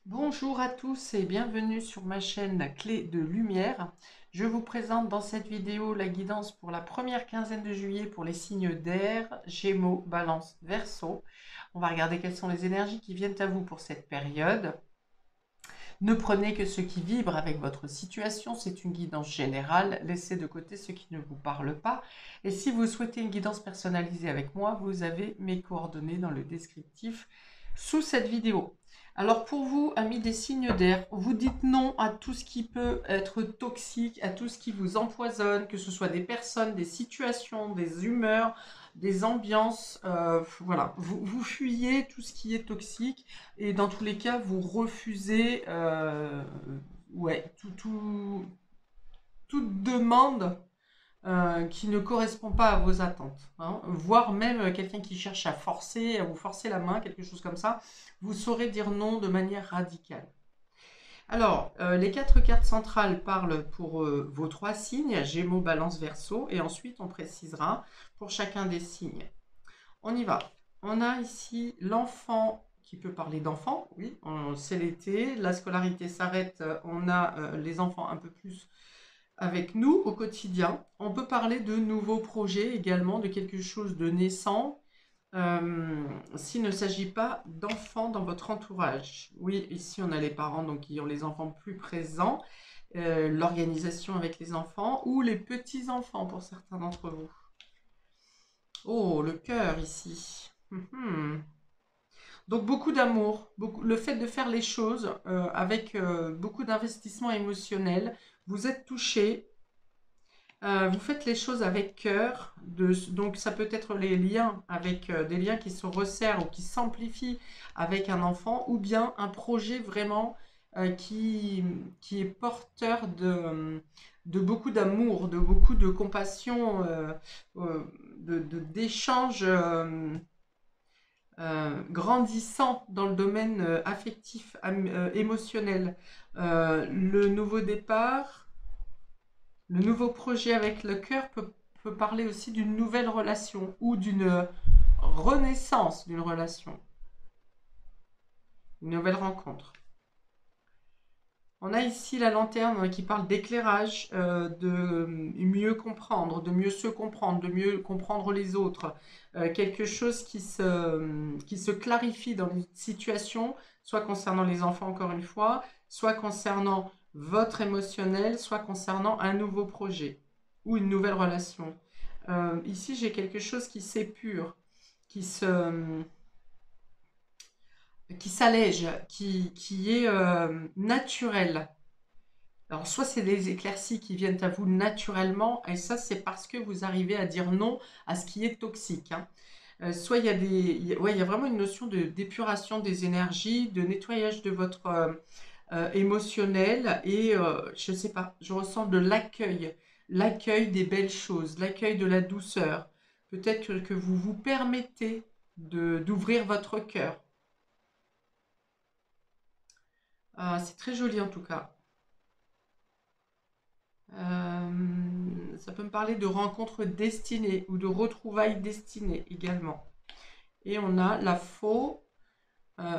Bonjour à tous et bienvenue sur ma chaîne Clé de Lumière. Je vous présente dans cette vidéo la guidance pour la première quinzaine de juillet pour les signes d'air, Gémeaux, Balance, Verseau. On va regarder quelles sont les énergies qui viennent à vous pour cette période. Ne prenez que ce qui vibre avec votre situation, c'est une guidance générale. Laissez de côté ce qui ne vous parle pas. Et si vous souhaitez une guidance personnalisée avec moi, vous avez mes coordonnées dans le descriptif sous cette vidéo. Alors pour vous, amis des signes d'air, vous dites non à tout ce qui peut être toxique, à tout ce qui vous empoisonne, que ce soit des personnes, des situations, des humeurs, des ambiances. Voilà, vous fuyez tout ce qui est toxique et dans tous les cas, vous refusez ouais, toute demande qui ne correspond pas à vos attentes, hein. Voire même quelqu'un qui cherche à forcer, à vous forcer la main, quelque chose comme ça, vous saurez dire non de manière radicale. Alors, les quatre cartes centrales parlent pour vos trois signes, Gémeaux, Balance, Verseau, et ensuite on précisera pour chacun des signes. On y va. On a ici l'enfant qui peut parler d'enfant, oui, c'est l'été, la scolarité s'arrête, on a les enfants un peu plus avec nous au quotidien. On peut parler de nouveaux projets également, de quelque chose de naissant, s'il ne s'agit pas d'enfants dans votre entourage. Oui, ici on a les parents donc, qui ont les enfants plus présents, l'organisation avec les enfants ou les petits-enfants pour certains d'entre vous. Oh, le cœur ici. Donc beaucoup d'amour, le fait de faire les choses avec beaucoup d'investissement émotionnel. Vous êtes touché, vous faites les choses avec cœur, donc ça peut être les liens avec des liens qui se resserrent ou qui s'amplifient avec un enfant, ou bien un projet vraiment qui est porteur de beaucoup d'amour, de beaucoup de compassion, d'échanges grandissants dans le domaine affectif, émotionnel. Le nouveau départ. Le nouveau projet avec le cœur peut parler aussi d'une nouvelle relation ou d'une renaissance d'une relation, une nouvelle rencontre. On a ici la lanterne qui parle d'éclairage, de mieux comprendre, de mieux se comprendre, de mieux comprendre les autres. Quelque chose qui se clarifie dans une situation, soit concernant les enfants encore une fois, soit concernant votre émotionnel, soit concernant un nouveau projet ou une nouvelle relation. Ici, j'ai quelque chose qui s'épure, qui se, qui s'allège, qui est naturel. Alors, soit c'est des éclaircies qui viennent à vous naturellement, et ça, c'est parce que vous arrivez à dire non à ce qui est toxique, hein. Soit ouais, il y a vraiment une notion d'épuration des énergies, de nettoyage de votre émotionnel, et je ne sais pas, je ressens de l'accueil des belles choses, l'accueil de la douceur. Peut-être que vous vous permettez d'ouvrir votre cœur. C'est très joli en tout cas. Ça peut me parler de rencontres destinées ou de retrouvailles destinées également. Et on a la faux.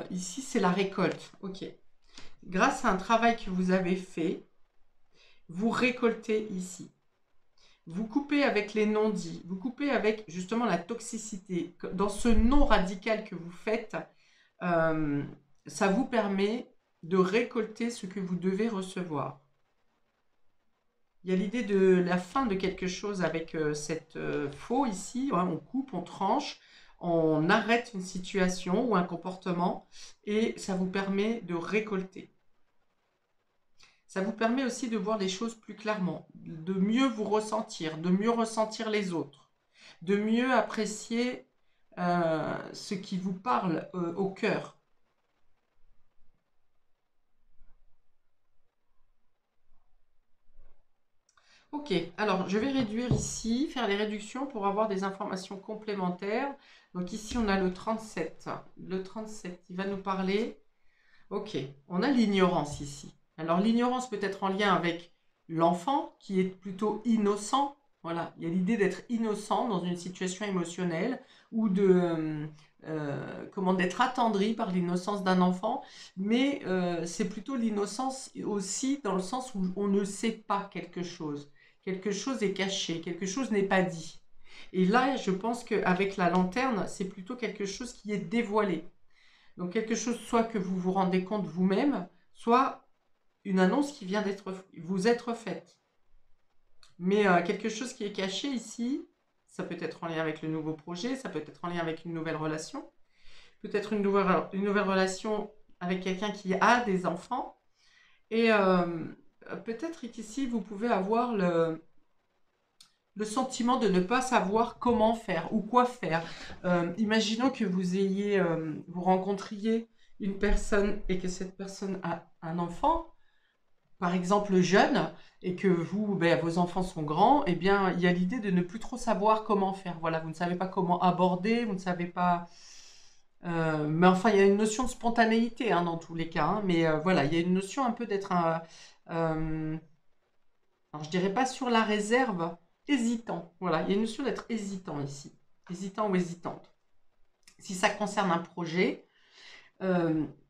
Ici, c'est la récolte. Ok. Grâce à un travail que vous avez fait, vous récoltez ici. Vous coupez avec les non-dits. Vous coupez avec justement la toxicité. Dans ce non radical que vous faites, ça vous permet de récolter ce que vous devez recevoir. Il y a l'idée de la fin de quelque chose avec cette faux ici. Ouais, on coupe, on tranche, on arrête une situation ou un comportement et ça vous permet de récolter. Ça vous permet aussi de voir les choses plus clairement, de mieux vous ressentir, de mieux ressentir les autres, de mieux apprécier ce qui vous parle au cœur. Ok, alors je vais réduire ici, faire les réductions pour avoir des informations complémentaires. Donc ici, on a le 37. Le 37, il va nous parler. Ok, on a l'ignorance ici. Alors l'ignorance peut être en lien avec l'enfant qui est plutôt innocent. Voilà, il y a l'idée d'être innocent dans une situation émotionnelle ou comment d'être attendri par l'innocence d'un enfant, mais c'est plutôt l'innocence aussi dans le sens où on ne sait pas quelque chose est caché, quelque chose n'est pas dit. Et là, je pense qu'avec la lanterne, c'est plutôt quelque chose qui est dévoilé. Donc quelque chose soit que vous vous rendez compte vous-même, soit une annonce qui vient vous être faite. Mais quelque chose qui est caché ici, ça peut être en lien avec le nouveau projet, ça peut être en lien avec une nouvelle relation, peut-être une nouvelle relation avec quelqu'un qui a des enfants. Et peut-être qu'ici, vous pouvez avoir le sentiment de ne pas savoir comment faire ou quoi faire. Imaginons que vous rencontriez une personne et que cette personne a un enfant, par exemple jeune, et que vos enfants sont grands, eh bien, il y a l'idée de ne plus trop savoir comment faire. Voilà, vous ne savez pas comment aborder, vous ne savez pas. Mais enfin, il y a une notion de spontanéité hein, dans tous les cas. Hein, mais voilà, il y a une notion un peu d'être un. Alors, je dirais pas sur la réserve, hésitant. Voilà, il y a une notion d'être hésitant ici. Hésitant ou hésitante. Si ça concerne un projet,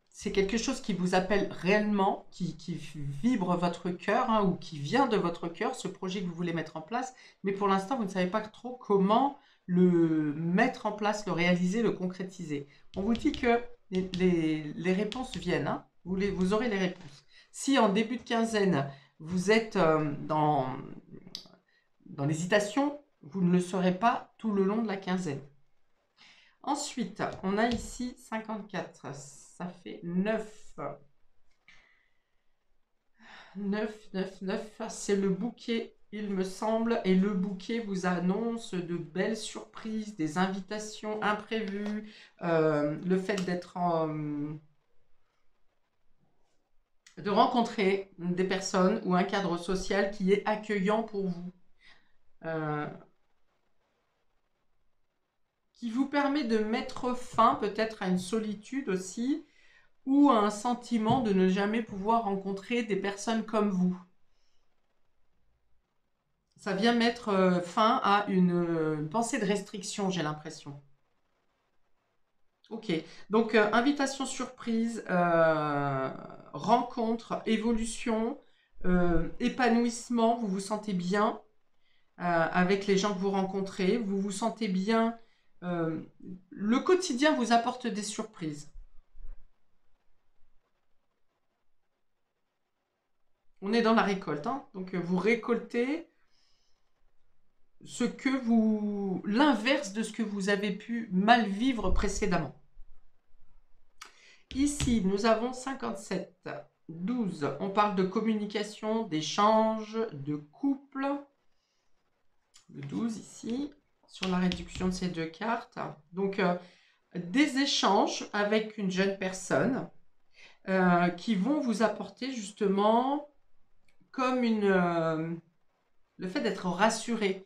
c'est quelque chose qui vous appelle réellement, qui vibre votre cœur hein, ou qui vient de votre cœur, ce projet que vous voulez mettre en place. Mais pour l'instant, vous ne savez pas trop comment le mettre en place, le réaliser, le concrétiser. On vous dit que les réponses viennent. Hein, vous aurez les réponses. Si en début de quinzaine, vous êtes dans l'hésitation, vous ne le serez pas tout le long de la quinzaine. Ensuite, on a ici 54, ça fait 9. 9, 9, 9, c'est le bouquet, il me semble, et le bouquet vous annonce de belles surprises, des invitations imprévues, le fait de rencontrer des personnes ou un cadre social qui est accueillant pour vous. Qui vous permet de mettre fin peut-être à une solitude aussi, ou à un sentiment de ne jamais pouvoir rencontrer des personnes comme vous. Ça vient mettre fin à une pensée de restriction, j'ai l'impression. Ok, donc invitation surprise, rencontre, évolution, épanouissement, vous vous sentez bien avec les gens que vous rencontrez, vous vous sentez bien. Le quotidien vous apporte des surprises. On est dans la récolte, hein, donc vous récoltez l'inverse de ce que vous avez pu mal vivre précédemment. Ici, nous avons 57, 12. On parle de communication, d'échange, de couple. Le 12 ici, sur la réduction de ces deux cartes. Donc, des échanges avec une jeune personne qui vont vous apporter justement comme le fait d'être rassuré,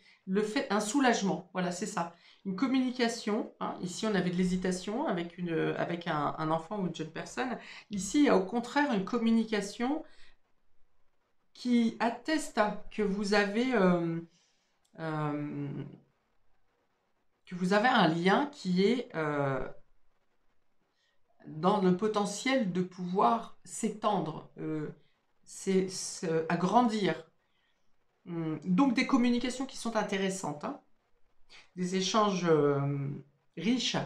un soulagement, voilà, c'est ça. Une communication, hein. Ici on avait de l'hésitation avec un enfant ou une jeune personne. Ici, il y a au contraire une communication qui atteste que vous avez un lien qui est dans le potentiel de pouvoir s'étendre, agrandir. Donc des communications qui sont intéressantes, hein. Des échanges riches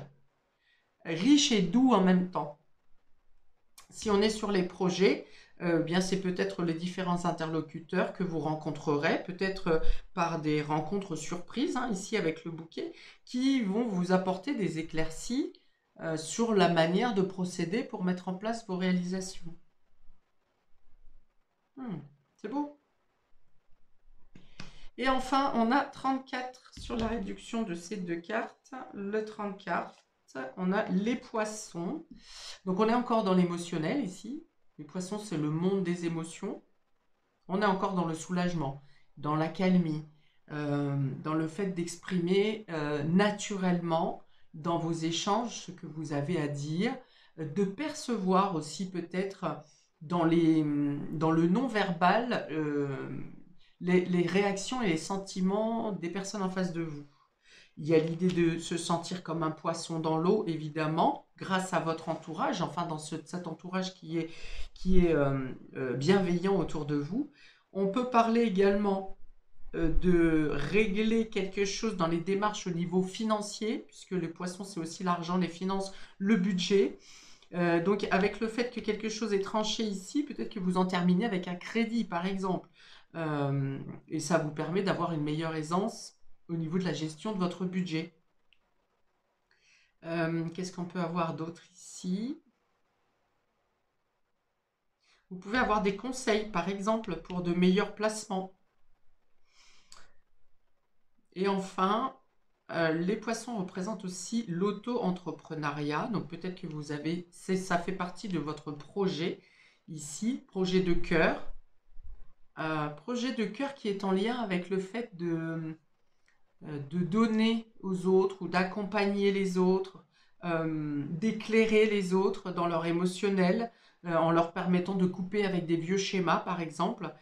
et doux en même temps. Si on est sur les projets, bien c'est peut-être les différents interlocuteurs que vous rencontrerez, peut-être par des rencontres surprises, hein, ici avec le bouquet, qui vont vous apporter des éclaircies sur la manière de procéder pour mettre en place vos réalisations. C'est beau. Et enfin, on a 34 sur la réduction de ces deux cartes. Le 34, on a les poissons. Donc, on est encore dans l'émotionnel ici. Les poissons, c'est le monde des émotions. On est encore dans le soulagement, dans l'accalmie, dans le fait d'exprimer naturellement dans vos échanges ce que vous avez à dire, de percevoir aussi peut-être dans le non-verbal les réactions et les sentiments des personnes en face de vous. Il y a l'idée de se sentir comme un poisson dans l'eau, évidemment, grâce à votre entourage, enfin dans cet entourage qui est bienveillant autour de vous. On peut parler également de régler quelque chose dans les démarches au niveau financier, puisque le poisson, c'est aussi l'argent, les finances, le budget. Donc, avec le fait que quelque chose est tranché ici, peut-être que vous en terminez avec un crédit, par exemple. Et ça vous permet d'avoir une meilleure aisance au niveau de la gestion de votre budget. Qu'est-ce qu'on peut avoir d'autre ici? Vous pouvez avoir des conseils, par exemple, pour de meilleurs placements. Et enfin, les poissons représentent aussi l'auto-entrepreneuriat. Donc peut-être que vous avez, ça fait partie de votre projet ici, projet de cœur. Projet de cœur qui est en lien avec le fait de donner aux autres ou d'accompagner les autres, d'éclairer les autres dans leur émotionnel, en leur permettant de couper avec des vieux schémas, par exemple.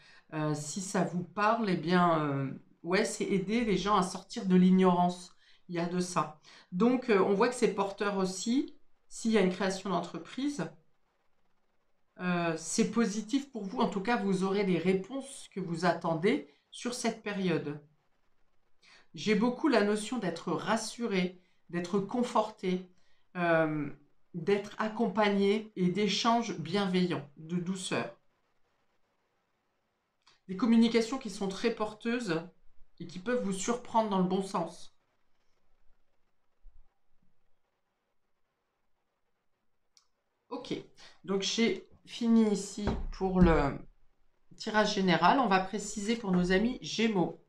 Si ça vous parle, eh bien, ouais, c'est aider les gens à sortir de l'ignorance. Il y a de ça. Donc, on voit que c'est porteur aussi. S'il y a une création d'entreprise, c'est positif pour vous. En tout cas, vous aurez les réponses que vous attendez sur cette période. J'ai beaucoup la notion d'être rassuré, d'être conforté, d'être accompagné et d'échanges bienveillants, de douceur. Des communications qui sont très porteuses et qui peuvent vous surprendre dans le bon sens. Ok, donc j'ai fini ici pour le tirage général. On va préciser pour nos amis Gémeaux.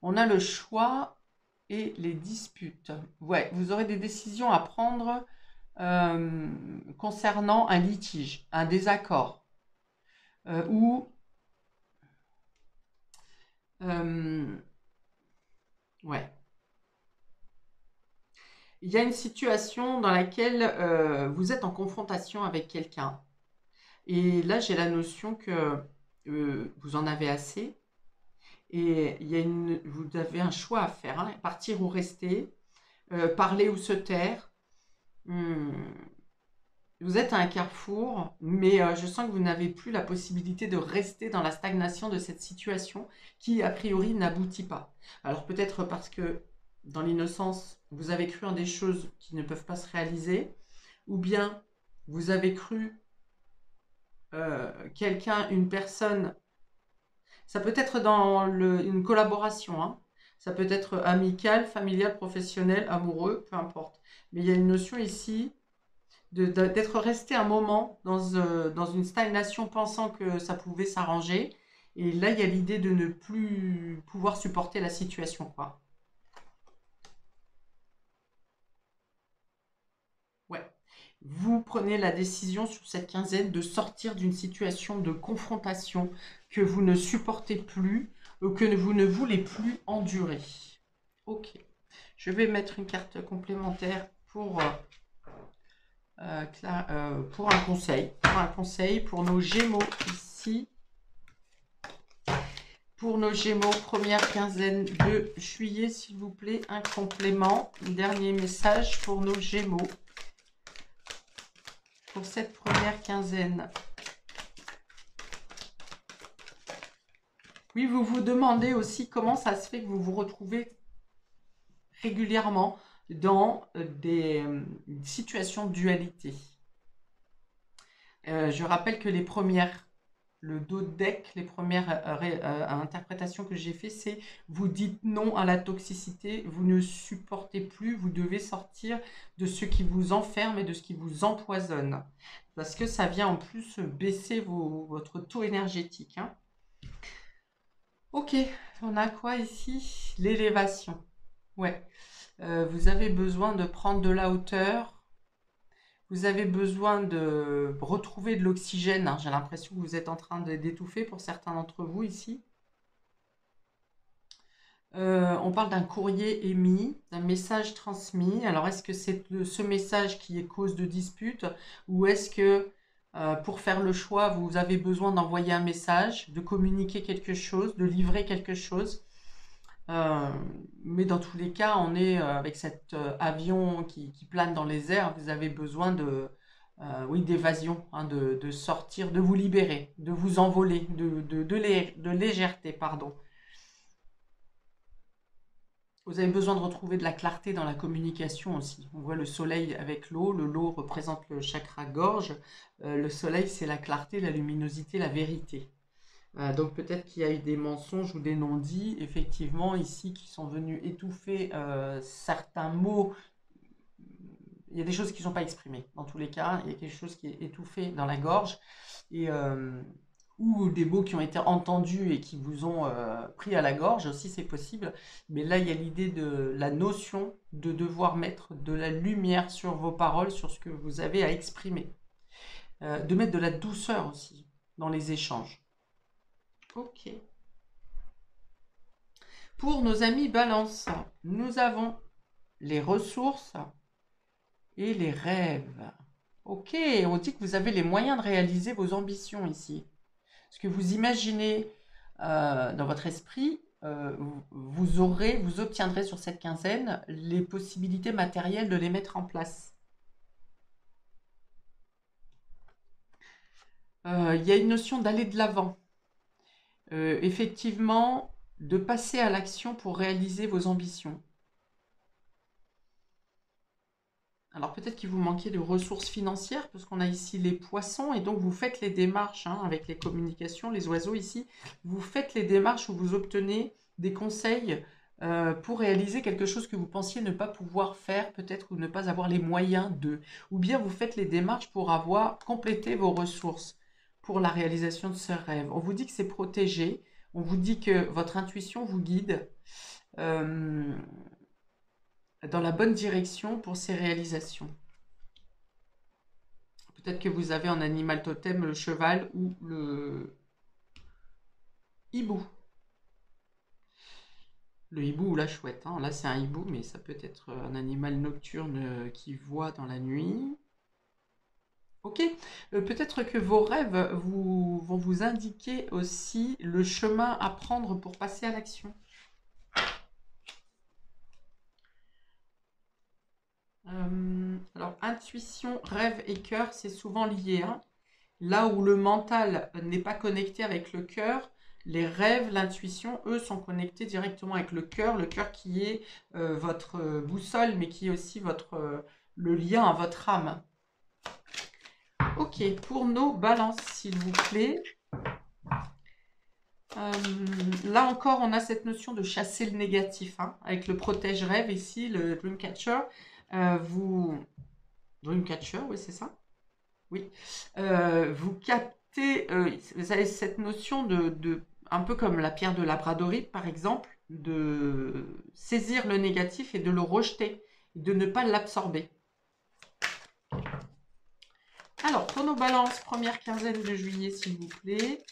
On a le choix et les disputes. Ouais, vous aurez des décisions à prendre concernant un litige, un désaccord, ou ouais. Il y a une situation dans laquelle vous êtes en confrontation avec quelqu'un. Et là, j'ai la notion que vous en avez assez. Et vous avez un choix à faire, hein, partir ou rester, parler ou se taire. Vous êtes à un carrefour, mais je sens que vous n'avez plus la possibilité de rester dans la stagnation de cette situation qui, a priori, n'aboutit pas. Alors peut-être parce que, dans l'innocence, vous avez cru en des choses qui ne peuvent pas se réaliser, ou bien vous avez cru quelqu'un, une personne. Ça peut être dans une collaboration, hein. Ça peut être amical, familial, professionnel, amoureux, peu importe. Mais il y a une notion ici d'être resté un moment dans une stagnation pensant que ça pouvait s'arranger. Et là, il y a l'idée de ne plus pouvoir supporter la situation, quoi. Ouais. Vous prenez la décision sur cette quinzaine de sortir d'une situation de confrontation que vous ne supportez plus ou que vous ne voulez plus endurer. Ok. Je vais mettre une carte complémentaire pour un conseil. Pour un conseil pour nos Gémeaux ici. Pour nos Gémeaux, première quinzaine de juillet, s'il vous plaît, un complément. Dernier message pour nos Gémeaux. Pour cette première quinzaine. Oui, vous vous demandez aussi comment ça se fait que vous vous retrouvez régulièrement dans des situations de dualité. Je rappelle que le dos de deck, les premières interprétations que j'ai fait, c'est vous dites non à la toxicité, vous ne supportez plus, vous devez sortir de ce qui vous enferme et de ce qui vous empoisonne. Parce que ça vient en plus baisser votre taux énergétique, hein. Ok, on a quoi ici? L'élévation. Ouais. Vous avez besoin de prendre de la hauteur. Vous avez besoin de retrouver de l'oxygène, hein. J'ai l'impression que vous êtes en train d'étouffer pour certains d'entre vous ici. On parle d'un courrier émis, d'un message transmis. Alors, est-ce que c'est ce message qui est cause de dispute ou est-ce que pour faire le choix, vous avez besoin d'envoyer un message, de communiquer quelque chose, de livrer quelque chose? Mais dans tous les cas, on est avec cet avion qui plane dans les airs. Vous avez besoin oui, d'évasion, hein, de sortir, de vous libérer, de vous envoler, de légèreté, pardon. Vous avez besoin de retrouver de la clarté dans la communication aussi. On voit le soleil avec l'eau. L'eau représente le chakra gorge. Le soleil, c'est la clarté, la luminosité, la vérité. Donc peut-être qu'il y a eu des mensonges ou des non-dits, effectivement, ici, qui sont venus étouffer certains mots. Il y a des choses qui ne sont pas exprimées. Dans tous les cas, il y a quelque chose qui est étouffé dans la gorge. Et, ou des mots qui ont été entendus et qui vous ont pris à la gorge, aussi c'est possible. Mais là, il y a l'idée de la notion de devoir mettre de la lumière sur vos paroles, sur ce que vous avez à exprimer. De mettre de la douceur aussi dans les échanges. Ok. Pour nos amis Balance, nous avons les ressources et les rêves. Ok, on dit que vous avez les moyens de réaliser vos ambitions ici. Ce que vous imaginez dans votre esprit, vous obtiendrez sur cette quinzaine les possibilités matérielles de les mettre en place. Il y a une notion d'aller de l'avant. Effectivement, de passer à l'action pour réaliser vos ambitions. Alors peut-être qu'il vous manquait de ressources financières, parce qu'on a ici les poissons, et donc vous faites les démarches avec les communications, les oiseaux ici, vous faites les démarches où vous obtenez des conseils pour réaliser quelque chose que vous pensiez ne pas pouvoir faire, peut-être, ou ne pas avoir les moyens de. Ou bien vous faites les démarches pour avoir complété vos ressources pour la réalisation de ce rêve. On vous dit que c'est protégé, on vous dit que votre intuition vous guide dans la bonne direction pour ces réalisations. Peut-être que vous avez en animal totem le cheval ou le hibou. Le hibou ou la chouette. Hein. Là, c'est un hibou, mais ça peut être un animal nocturne qui voit dans la nuit. Ok. Peut-être que vos rêves vont vous indiquer aussi le chemin à prendre pour passer à l'action. Alors, intuition, rêve et cœur, c'est souvent lié. Hein. Là où le mental n'est pas connecté avec le cœur, les rêves, l'intuition, eux, sont connectés directement avec le cœur qui est votre boussole, mais qui est aussi le lien à votre âme. Ok, pour nos balances, s'il vous plaît. Là encore, on a cette notion de chasser le négatif, hein, avec le protège-rêve ici, le Dreamcatcher. Dreamcatcher, oui, c'est ça. Oui. Vous captez, vous avez cette notion un peu comme la pierre de labradorite, par exemple, de saisir le négatif et de le rejeter, de ne pas l'absorber. Alors, pour nos balances, première quinzaine de juillet, s'il vous plaît.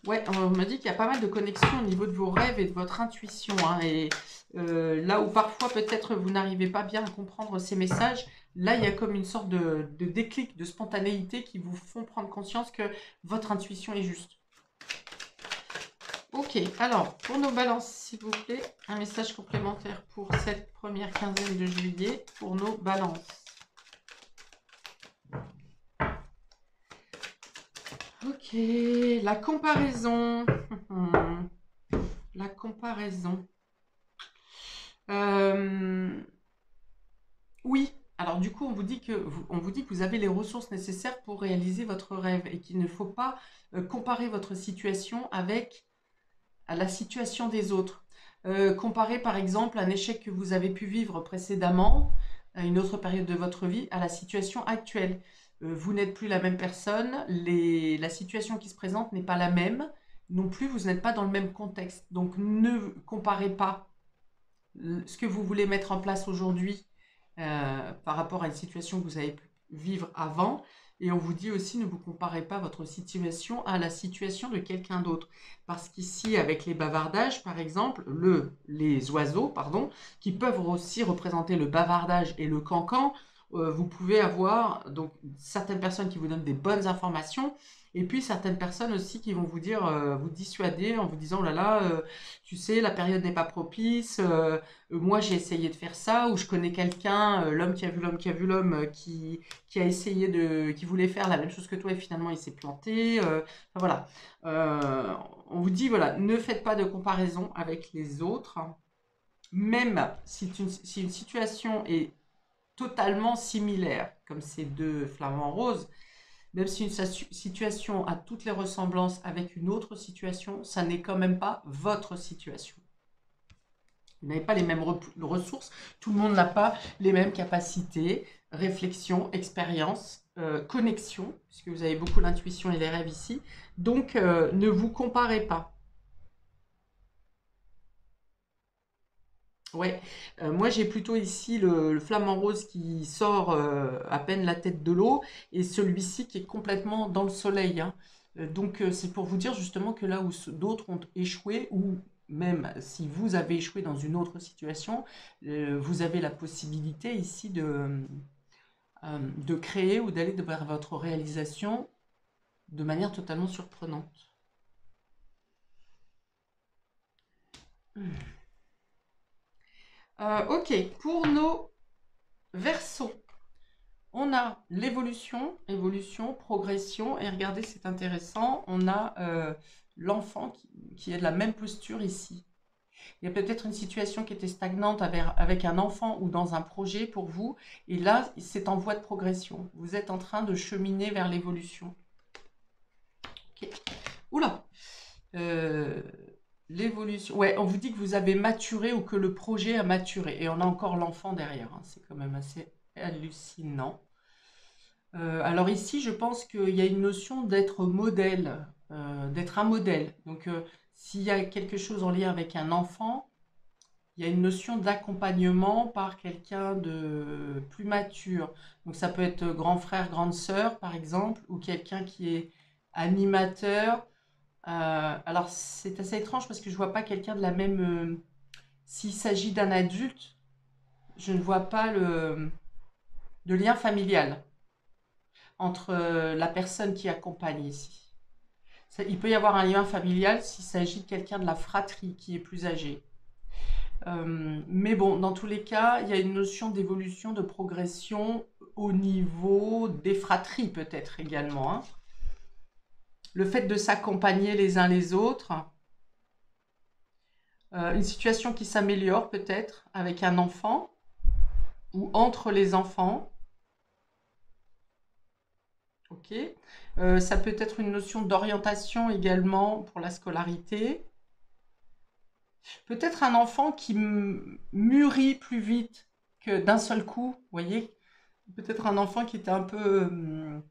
Ouais, on m'a dit qu'il y a pas mal de connexions au niveau de vos rêves et de votre intuition. Hein, et là où parfois peut-être vous n'arrivez pas bien à comprendre ces messages, là il y a comme une sorte de déclic, de spontanéité qui vous font prendre conscience que votre intuition est juste. Ok, alors pour nos balances, s'il vous plaît, un message complémentaire pour cette première quinzaine de juillet, pour nos balances. Ok, la comparaison. La comparaison. Oui, alors du coup, on vous dit que vous avez les ressources nécessaires pour réaliser votre rêve et qu'il ne faut pas comparer votre situation avec la situation des autres. Comparer par exemple un échec que vous avez pu vivre précédemment, à une autre période de votre vie, à la situation actuelle. Vous n'êtes plus la même personne, la situation qui se présente n'est pas la même, non plus vous n'êtes pas dans le même contexte. Donc ne comparez pas ce que vous voulez mettre en place aujourd'hui par rapport à une situation que vous avez pu vivre avant. Et on vous dit aussi, ne vous comparez pas votre situation à la situation de quelqu'un d'autre. Parce qu'ici, avec les bavardages, par exemple, les oiseaux, pardon, qui peuvent aussi représenter le bavardage et le cancan, vous pouvez avoir donc certaines personnes qui vous donnent des bonnes informations Et puis certaines personnes aussi qui vont vous dire, vous dissuader en vous disant, oh là là, tu sais, la période n'est pas propice, moi j'ai essayé de faire ça, ou je connais quelqu'un, l'homme qui a vu l'homme qui a vu l'homme, qui a essayé qui voulait faire la même chose que toi et finalement il s'est planté. Enfin, voilà. On vous dit, voilà, ne faites pas de comparaison avec les autres, même si une situation est totalement similaire, comme ces deux flamants roses. Même si une situation a toutes les ressemblances avec une autre situation, ça n'est quand même pas votre situation. Vous n'avez pas les mêmes ressources, tout le monde n'a pas les mêmes capacités, réflexion, expérience, connexion, puisque vous avez beaucoup l'intuition et les rêves ici. Donc, ne vous comparez pas. Ouais, moi j'ai plutôt ici le flamant rose qui sort à peine la tête de l'eau et celui-ci qui est complètement dans le soleil, hein. Donc c'est pour vous dire justement que là où d'autres ont échoué, ou même si vous avez échoué dans une autre situation, vous avez la possibilité ici de créer ou d'aller vers votre réalisation de manière totalement surprenante. Ok, pour nos Verseaux. On a l'évolution, évolution, progression, et regardez, c'est intéressant, on a l'enfant qui est de la même posture ici. Il y a peut-être une situation qui était stagnante avec un enfant ou dans un projet pour vous, et là, c'est en voie de progression. Vous êtes en train de cheminer vers l'évolution. Okay. Oula l'évolution. Ouais, on vous dit que vous avez maturé ou que le projet a maturé, et on a encore l'enfant derrière, hein. C'est quand même assez hallucinant. Alors ici, je pense qu'il y a une notion d'être modèle, d'être un modèle. Donc, s'il y a quelque chose en lien avec un enfant, il y a une notion d'accompagnement par quelqu'un de plus mature. Donc, ça peut être grand frère, grande sœur, par exemple, ou quelqu'un qui est animateur. Alors, c'est assez étrange parce que je ne vois pas quelqu'un de la même... s'il s'agit d'un adulte, je ne vois pas de lien familial entre la personne qui accompagne ici. Il peut y avoir un lien familial s'il s'agit de quelqu'un de la fratrie qui est plus âgé. Mais bon, dans tous les cas, il y a une notion d'évolution, de progression au niveau des fratries peut-être également, hein. Le fait de s'accompagner les uns les autres, une situation qui s'améliore peut-être avec un enfant ou entre les enfants. Ok. Ça peut être une notion d'orientation également pour la scolarité. Peut-être un enfant qui mûrit plus vite que d'un seul coup, vous voyez. Peut-être un enfant qui était un peu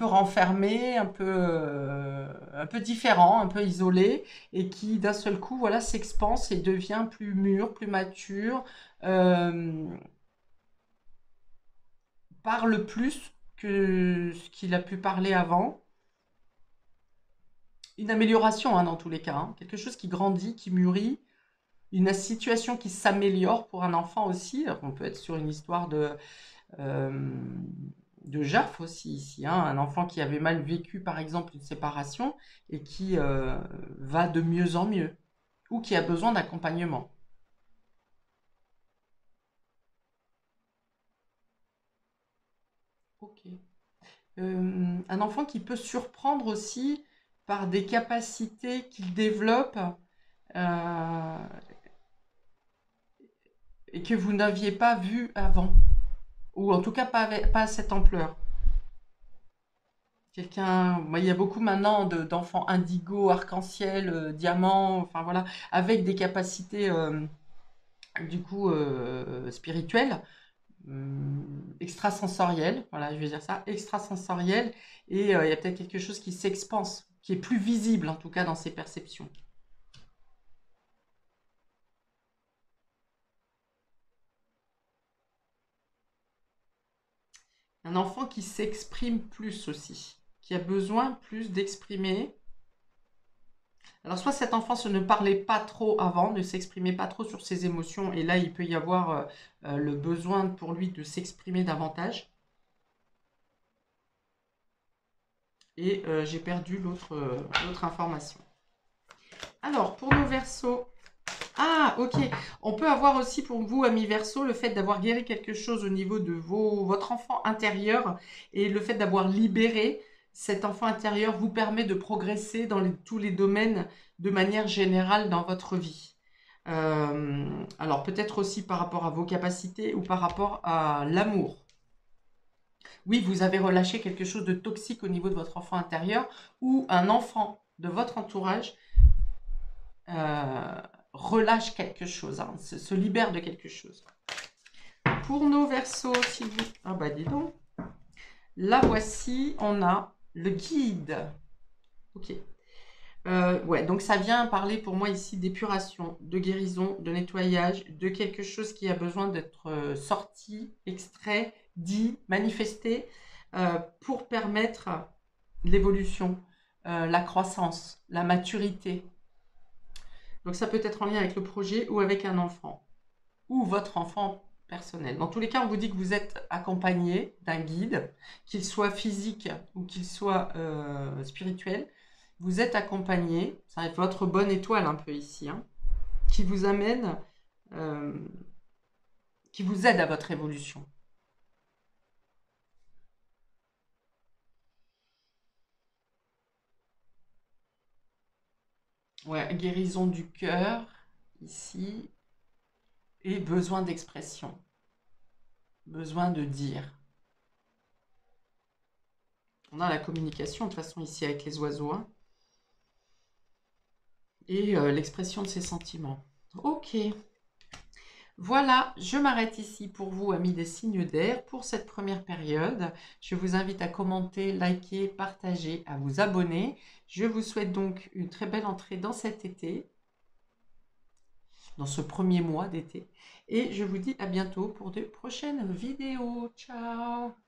renfermé, un peu différent, un peu isolé, et qui d'un seul coup, voilà, s'expanse et devient plus mûr, plus mature, euh, parle plus que ce qu'il a pu parler avant. Une amélioration, hein, dans tous les cas, hein. Quelque chose qui grandit, qui mûrit, une situation qui s'améliore pour un enfant aussi. Alors, on peut être sur une histoire euh, de JAF aussi ici, hein. Un enfant qui avait mal vécu par exemple une séparation et qui va de mieux en mieux ou qui a besoin d'accompagnement. Ok. Un enfant qui peut surprendre aussi par des capacités qu'il développe euh, et que vous n'aviez pas vues avant, ou en tout cas pas à cette ampleur. Quelqu'un, moi, il y a beaucoup maintenant d'enfants indigo, arc-en-ciel, diamant, enfin voilà, avec des capacités du coup spirituelles, extrasensorielles, voilà, je vais dire ça, extrasensorielles, et il y a peut-être quelque chose qui s'expanse, qui est plus visible en tout cas dans ses perceptions. Un enfant qui s'exprime plus aussi, qui a besoin plus d'exprimer. Alors, soit cet enfant ne parlait pas trop avant, ne s'exprimait pas trop sur ses émotions, et là, il peut y avoir le besoin pour lui de s'exprimer davantage. Et j'ai perdu l'autre information. Alors, pour nos Verseaux... Ah, ok. On peut avoir aussi pour vous, amis Verseaux, le fait d'avoir guéri quelque chose au niveau de votre enfant intérieur et le fait d'avoir libéré cet enfant intérieur vous permet de progresser dans tous les domaines de manière générale dans votre vie. Alors peut-être aussi par rapport à vos capacités ou par rapport à l'amour. Oui, vous avez relâché quelque chose de toxique au niveau de votre enfant intérieur ou un enfant de votre entourage relâche quelque chose, hein, se libère de quelque chose. Pour nos Verseaux, s'il vous... Ah bah dis donc. Là voici, on a le guide. Ok. Ouais, donc ça vient parler pour moi ici d'épuration, de guérison, de nettoyage, de quelque chose qui a besoin d'être sorti, extrait, dit, manifesté, pour permettre l'évolution, la croissance, la maturité. Donc ça peut être en lien avec le projet ou avec un enfant, ou votre enfant personnel. Dans tous les cas, on vous dit que vous êtes accompagné d'un guide, qu'il soit physique ou qu'il soit spirituel. Vous êtes accompagné, ça va être votre bonne étoile un peu ici, hein, qui vous amène, qui vous aide à votre évolution. Ouais, guérison du cœur, ici, et besoin d'expression, besoin de dire. On a la communication, de toute façon, ici avec les oiseaux, hein, et l'expression de ses sentiments. Ok. Voilà, je m'arrête ici pour vous, amis des signes d'air, pour cette première période. Je vous invite à commenter, liker, partager, à vous abonner. Je vous souhaite donc une très belle entrée dans cet été, dans ce premier mois d'été. Et je vous dis à bientôt pour de prochaines vidéos. Ciao!